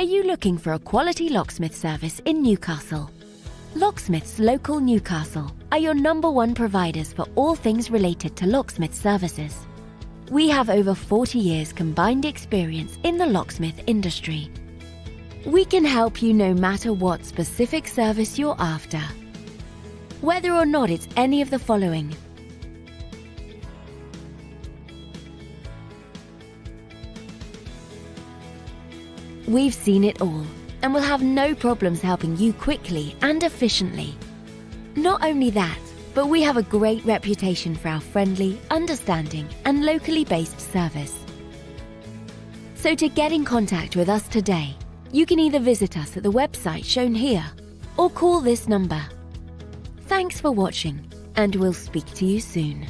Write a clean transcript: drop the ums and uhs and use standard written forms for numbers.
Are you looking for a quality locksmith service in Newcastle? Locksmiths Local Newcastle are your #1 providers for all things related to locksmith services. We have over 40 years combined experience in the locksmith industry. We can help you no matter what specific service you're after. Whether or not it's any of the following: we've seen it all and will have no problems helping you quickly and efficiently. Not only that, but we have a great reputation for our friendly, understanding, and locally based service. So to get in contact with us today, you can either visit us at the website shown here or call this number. Thanks for watching, and we'll speak to you soon.